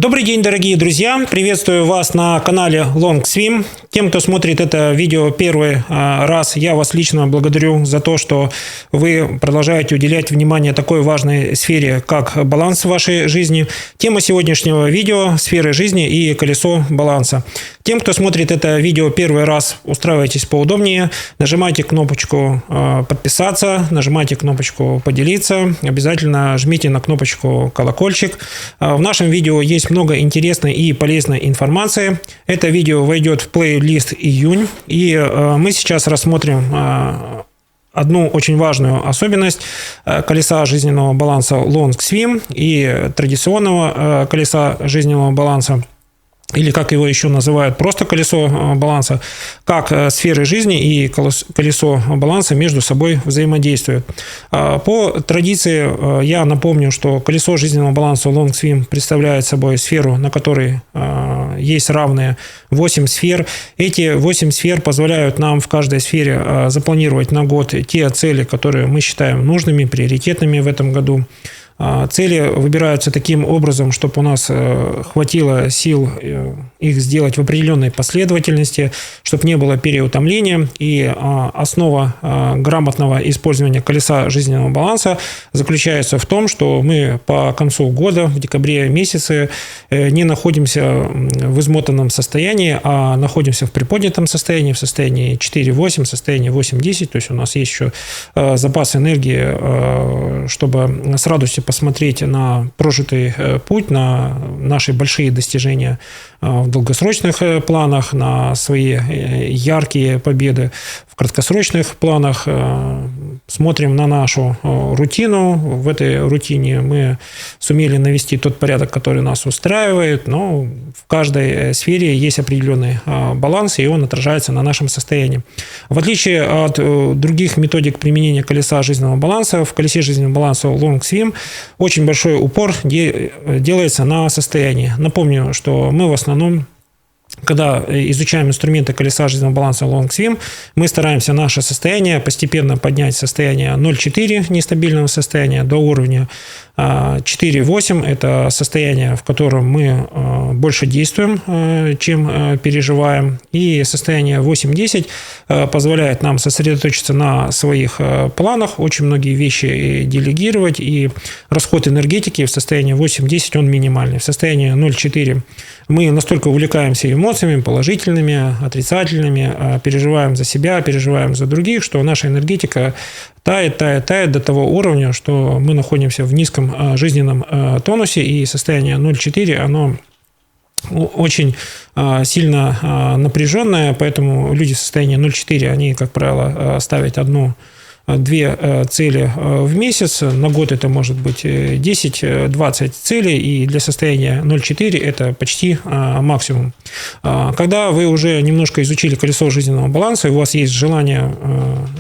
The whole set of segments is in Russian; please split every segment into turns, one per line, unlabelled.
Добрый день, дорогие друзья! Приветствую вас на канале Long Swim. Тем, кто смотрит это видео первый раз, я вас лично благодарю за то, что вы продолжаете уделять внимание такой важной сфере, как баланс в вашей жизни. Тема сегодняшнего видео – сферы жизни и колесо баланса. Тем, кто смотрит это видео первый раз, устраивайтесь поудобнее, нажимайте кнопочку «Подписаться», нажимайте кнопочку «Поделиться», обязательно жмите на кнопочку «Колокольчик». В нашем видео есть много интересной и полезной информации. Это видео войдет в плейлист «Июнь», и мы сейчас рассмотрим одну очень важную особенность колеса жизненного баланса Long Swim и традиционного колеса жизненного баланса, или как его еще называют, просто колесо баланса, как сферы жизни и колесо баланса между собой взаимодействуют. По традиции я напомню, что колесо жизненного баланса Long Swim представляет собой сферу, на которой есть равные 8 сфер. Эти 8 сфер позволяют нам в каждой сфере запланировать на год те цели, которые мы считаем нужными, приоритетными в этом году. Цели выбираются таким образом, чтобы у нас хватило сил их сделать в определенной последовательности, чтобы не было переутомления. И основа грамотного использования колеса жизненного баланса заключается в том, что мы по концу года, в декабре месяце, не находимся в измотанном состоянии, а находимся в приподнятом состоянии, в состоянии 4-8, в состоянии 8-10. То есть у нас есть еще запас энергии, чтобы с радостью посмотреть на прожитый путь, на наши большие достижения в долгосрочных планах, на свои яркие победы в краткосрочных планах. Смотрим на нашу рутину. В этой рутине мы сумели навести тот порядок, который нас устраивает, но в каждой сфере есть определенный баланс, и он отражается на нашем состоянии. В отличие от других методик применения колеса жизненного баланса, в колесе жизненного баланса Long Swim очень большой упор делается на состояние. Напомню, что мы в основном, когда изучаем инструменты колеса жизненного баланса Long Swim, мы стараемся наше состояние постепенно поднять состояние 0,4 нестабильного состояния до уровня 4,8. Это состояние, в котором мы больше действуем, чем переживаем. И состояние 8-10 позволяет нам сосредоточиться на своих планах, очень многие вещи делегировать. И расход энергетики в состоянии 8-10 он минимальный. В состоянии 0,4 мы настолько увлекаемся эмоциями, положительными, отрицательными, переживаем за себя, переживаем за других, что наша энергетика тает до того уровня, что мы находимся в низком жизненном тонусе, и состояние 0,4, оно очень сильно напряженное, поэтому люди в состоянии 0,4, они, как правило, ставят одну-две цели в месяц. На год это может быть 10-20 целей, и для состояния 0,4 это почти максимум. Когда вы уже немножко изучили колесо жизненного баланса, и у вас есть желание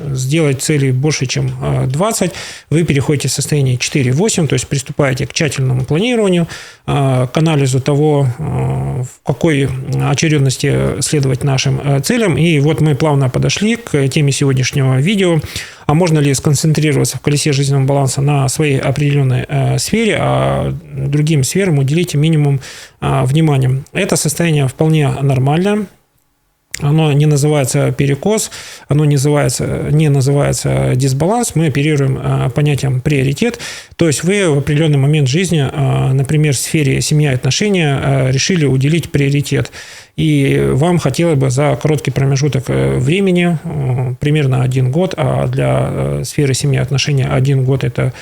сделать цели больше, чем 20, вы переходите в состояние 4-8, то есть приступаете к тщательному планированию, к анализу того, в какой очередности следовать нашим целям. И вот мы плавно подошли к теме сегодняшнего видео. А можно ли сконцентрироваться в колесе жизненного баланса на своей определенной сфере, а другим сферам уделить минимум внимания? Это состояние вполне нормально. Оно не называется перекос, оно не называется дисбаланс. Мы оперируем понятием приоритет. То есть вы в определенный момент жизни, например, в сфере семья и отношения, решили уделить приоритет. И вам хотелось бы за короткий промежуток времени, примерно 1 год, а для сферы семьи и отношения 1 год – это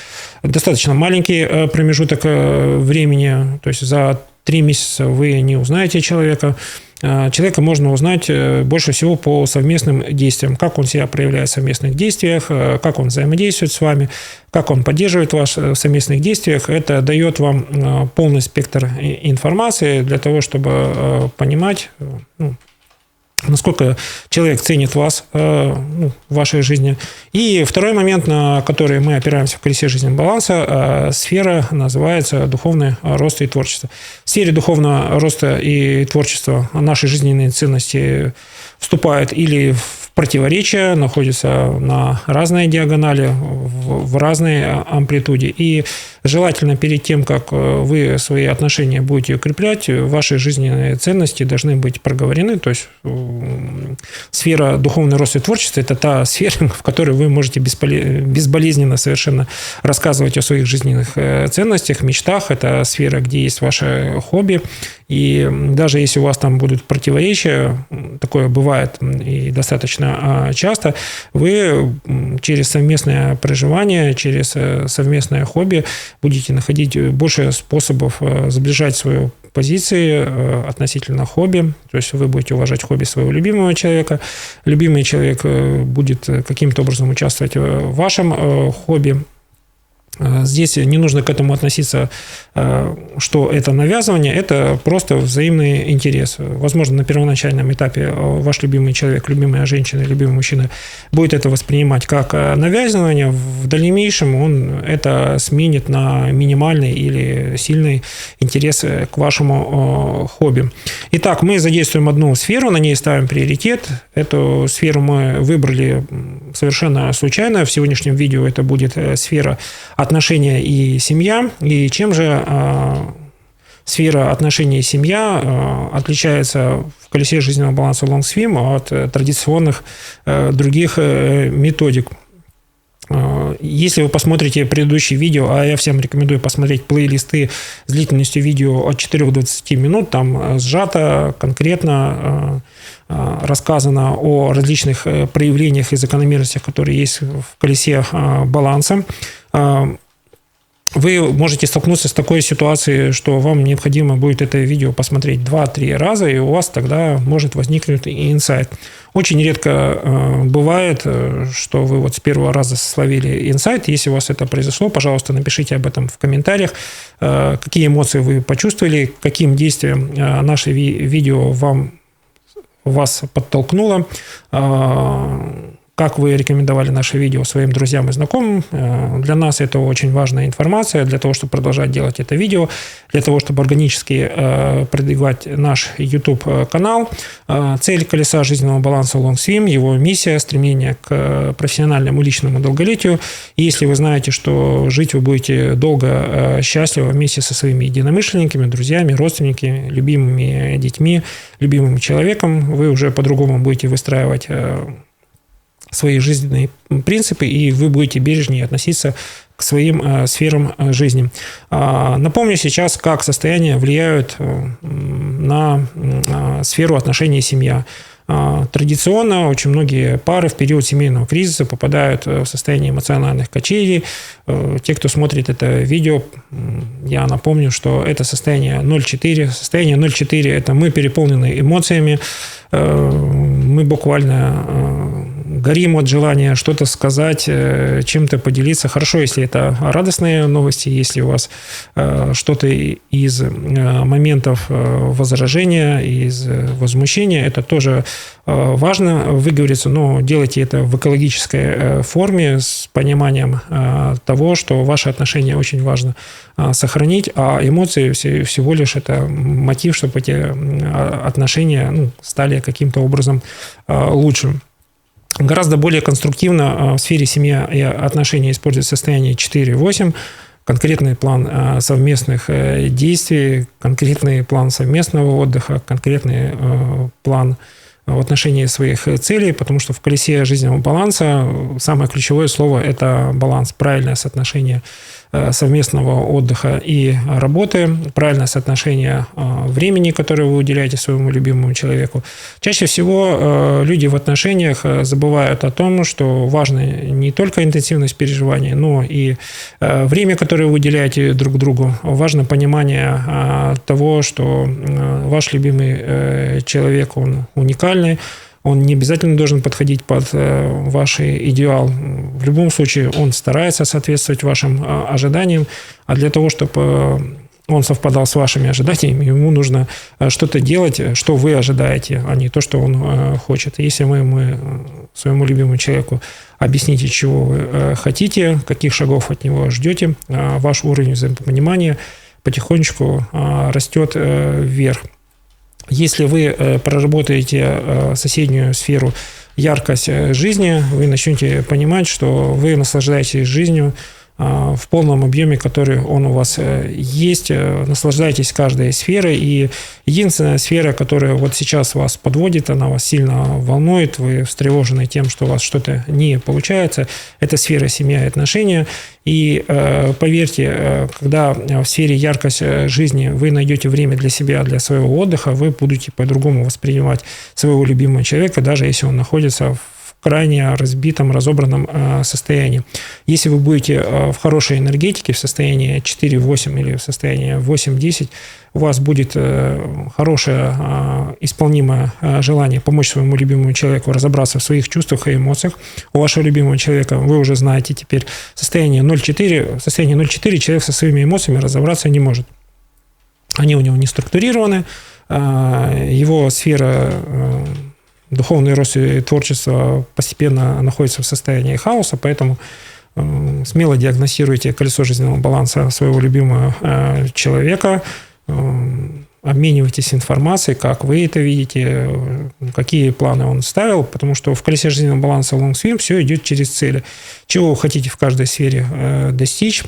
достаточно маленький промежуток времени. То есть за 3 месяца вы не узнаете человека. Человека можно узнать больше всего по совместным действиям. Как он себя проявляет в совместных действиях, как он взаимодействует с вами, как он поддерживает вас в совместных действиях. Это дает вам полный спектр информации для того, чтобы понимать, насколько человек ценит вас в вашей жизни. И второй момент, на который мы опираемся в колесе жизненного баланса, сфера называется духовный рост и творчество. В сфере духовного роста и творчества наши жизненные ценности вступают или в противоречия, находятся на разной диагонали, в разной амплитуде. И желательно перед тем, как вы свои отношения будете укреплять, ваши жизненные ценности должны быть проговорены. То есть сфера духовный рост и творчества – это та сфера, в которой вы можете безболезненно совершенно рассказывать о своих жизненных ценностях, мечтах. Это сфера, где есть ваше хобби. И даже если у вас там будут противоречия, такое бывает и достаточно часто, вы через совместное проживание, через совместное хобби будете находить больше способов сближать свою позиции относительно хобби. То есть вы будете уважать хобби своего любимого человека. Любимый человек будет каким-то образом участвовать в вашем хобби. Здесь не нужно к этому относиться, что это навязывание, это просто взаимный интерес. Возможно, на первоначальном этапе ваш любимый человек, любимая женщина, любимый мужчина будет это воспринимать как навязывание. В дальнейшем он это сменит на минимальный или сильный интерес к вашему хобби. Итак, мы задействуем одну сферу, на ней ставим приоритет. Эту сферу мы выбрали совершенно случайно. В сегодняшнем видео это будет сфера отношения и семья. И чем же сфера отношений и семья отличается в колесе жизненного баланса LongSwim от традиционных других методик? Если вы посмотрите предыдущие видео, а я всем рекомендую посмотреть плейлисты с длительностью видео от 4 до 20 минут, там сжато, конкретно рассказано о различных проявлениях и закономерностях, которые есть в колесе баланса. Вы можете столкнуться с такой ситуацией, что вам необходимо будет это видео посмотреть 2-3 раза, и у вас тогда может возникнуть инсайт. Очень редко бывает, что вы вот с первого раза словили инсайт. Если у вас это произошло, пожалуйста, напишите об этом в комментариях, какие эмоции вы почувствовали, каким действием наше видео вас подтолкнуло, как вы рекомендовали наше видео своим друзьям и знакомым. Для нас это очень важная информация, для того, чтобы продолжать делать это видео, для того, чтобы органически продвигать наш YouTube-канал. Цель колеса жизненного баланса LongSwim, его миссия, стремление к профессиональному личному долголетию. И если вы знаете, что жить вы будете долго, счастливо вместе со своими единомышленниками, друзьями, родственниками, любимыми детьми, любимым человеком, вы уже по-другому будете выстраивать свои жизненные принципы, и вы будете бережнее относиться к своим сферам жизни. Напомню сейчас, как состояния влияют на сферу отношений и семья. Традиционно очень многие пары в период семейного кризиса попадают в состояние эмоциональных качелей. Те, кто смотрит это видео, я напомню, что это состояние 0,4. Состояние 0,4 – это мы переполнены эмоциями, мы буквально горим от желания что-то сказать, чем-то поделиться. Хорошо, если это радостные новости, если у вас что-то из моментов возражения, из возмущения, это тоже важно выговориться, но делайте это в экологической форме с пониманием того, что ваши отношения очень важно сохранить, а эмоции всего лишь это мотив, чтобы эти отношения стали каким-то образом лучше. Гораздо более конструктивно в сфере семьи и отношений использовать состояние 4-8, конкретный план совместных действий, конкретный план совместного отдыха, конкретный план в отношении своих целей, потому что в колесе жизненного баланса самое ключевое слово – это баланс, правильное соотношение совместного отдыха и работы, правильное соотношение времени, которое вы уделяете своему любимому человеку. Чаще всего люди в отношениях забывают о том, что важна не только интенсивность переживаний, но и время, которое вы уделяете друг другу. Важно понимание того, что ваш любимый человек, он уникальный, он не обязательно должен подходить под ваш идеал. В любом случае, он старается соответствовать вашим ожиданиям, а для того, чтобы он совпадал с вашими ожиданиями, ему нужно что-то делать, что вы ожидаете, а не то, что он хочет. Если мы своему любимому человеку объясните, чего вы хотите, каких шагов от него ждете, ваш уровень взаимопонимания потихонечку растет вверх. Если вы проработаете соседнюю сферу яркость жизни, вы начнете понимать, что вы наслаждаетесь жизнью в полном объеме, который он у вас есть. Наслаждайтесь каждой сферой. И единственная сфера, которая вот сейчас вас подводит, она вас сильно волнует, вы встревожены тем, что у вас что-то не получается, это сфера семья и отношения. И поверьте, когда в сфере яркость жизни вы найдете время для себя, для своего отдыха, вы будете по-другому воспринимать своего любимого человека, даже если он находится в крайне разбитом, разобранном состоянии. Если вы будете в хорошей энергетике, в состоянии 4-8 или в состоянии 8-10, у вас будет хорошее исполнимое желание помочь своему любимому человеку разобраться в своих чувствах и эмоциях. У вашего любимого человека, вы уже знаете теперь, состояние 0,4, в состоянии 0,4 человек со своими эмоциями разобраться не может. Они у него не структурированы, его сфера духовный рост и творчество постепенно находится в состоянии хаоса, поэтому смело диагностируйте колесо жизненного баланса своего любимого человека, обменивайтесь информацией, как вы это видите, какие планы он ставил, потому что в колесе жизненного баланса Long Swim все идет через цели. Чего вы хотите в каждой сфере достичь,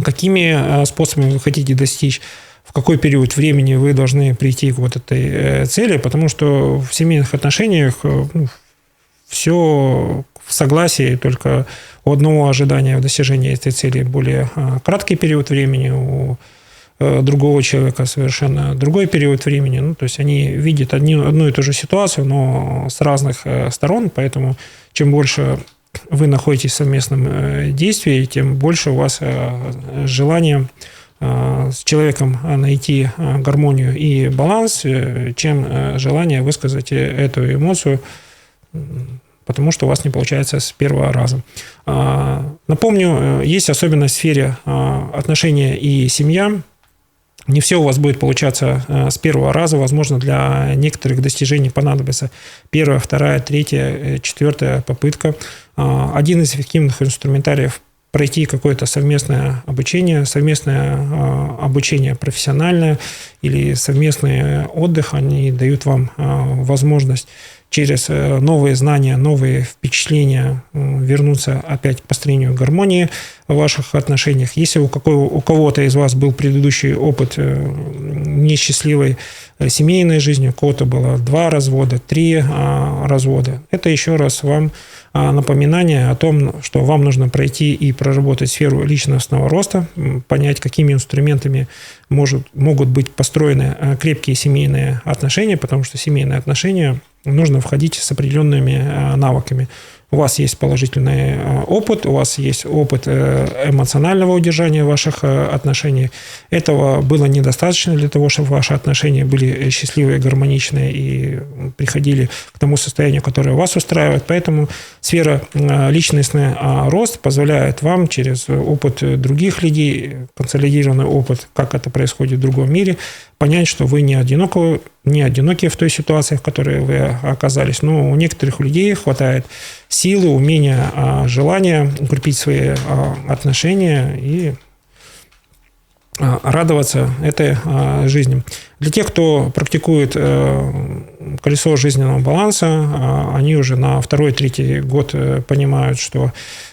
какими способами вы хотите достичь, в какой период времени вы должны прийти к вот этой цели, потому что в семейных отношениях все в согласии, только у одного ожидания в достижении этой цели более краткий период времени, у другого человека совершенно другой период времени. Ну, то есть они видят одну и ту же ситуацию, но с разных сторон, поэтому чем больше вы находитесь в совместном действии, тем больше у вас желание с человеком найти гармонию и баланс, чем желание высказать эту эмоцию, потому что у вас не получается с первого раза. Напомню, есть особенность в сфере отношения и семья. Не все у вас будет получаться с первого раза. Возможно, для некоторых достижений понадобится первая, вторая, третья, четвертая попытка. Один из эффективных инструментариев пройти какое-то совместное обучение профессиональное или совместный отдых, они дают вам возможность через новые знания, новые впечатления вернуться опять к построению гармонии в ваших отношениях. Если у кого-то из вас был предыдущий опыт несчастливой семейной жизни, у кого-то было 2 развода, 3 развода, это еще раз вам напоминание о том, что вам нужно пройти и проработать сферу личностного роста, понять, какими инструментами могут быть построены крепкие семейные отношения, потому что семейные отношения нужно входить с определенными навыками. У вас есть положительный опыт, у вас есть опыт эмоционального удержания ваших отношений. Этого было недостаточно для того, чтобы ваши отношения были счастливые, гармоничные и приходили к тому состоянию, которое вас устраивает. Поэтому сфера личностный рост позволяет вам через опыт других людей, консолидированный опыт, как это происходит в другом мире, понять, что вы не одиноки в той ситуации, в которой вы оказались. Но у некоторых людей хватает силы, умения, желания укрепить свои отношения и радоваться этой жизни. Для тех, кто практикует колесо жизненного баланса, они уже на 2-3 год понимают, что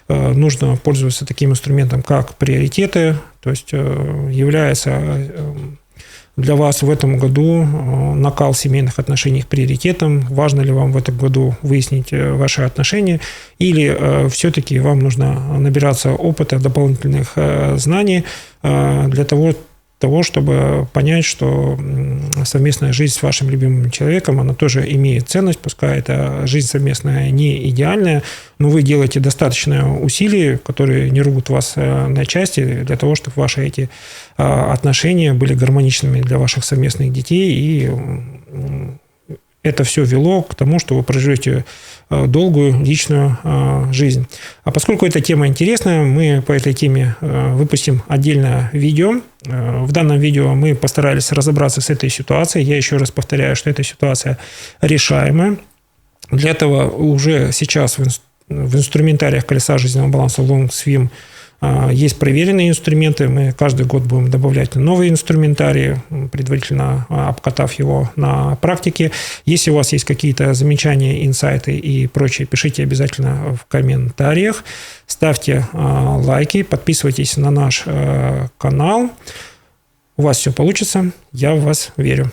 нужно пользоваться таким инструментом, как приоритеты, то есть является для вас в этом году накал семейных отношений приоритетом? Важно ли вам в этом году выяснить ваши отношения? Или все-таки вам нужно набираться опыта, дополнительных знаний для того, чтобы понять, что совместная жизнь с вашим любимым человеком, она тоже имеет ценность, пускай эта жизнь совместная не идеальная, но вы делаете достаточное усилий, которые не рвут вас на части, для того, чтобы ваши эти отношения были гармоничными для ваших совместных детей, и это все вело к тому, что вы проживете долгую личную жизнь. А поскольку эта тема интересная, мы по этой теме выпустим отдельное видео. В данном видео мы постарались разобраться с этой ситуацией. Я еще раз повторяю, что эта ситуация решаемая. Для этого уже сейчас в инструментариях колеса жизненного баланса Long Swim Есть проверенные инструменты, мы каждый год будем добавлять новые инструментарии, предварительно обкатав его на практике. Если у вас есть какие-то замечания, инсайты и прочее, пишите обязательно в комментариях, ставьте лайки, подписывайтесь на наш канал. У вас все получится, я в вас верю.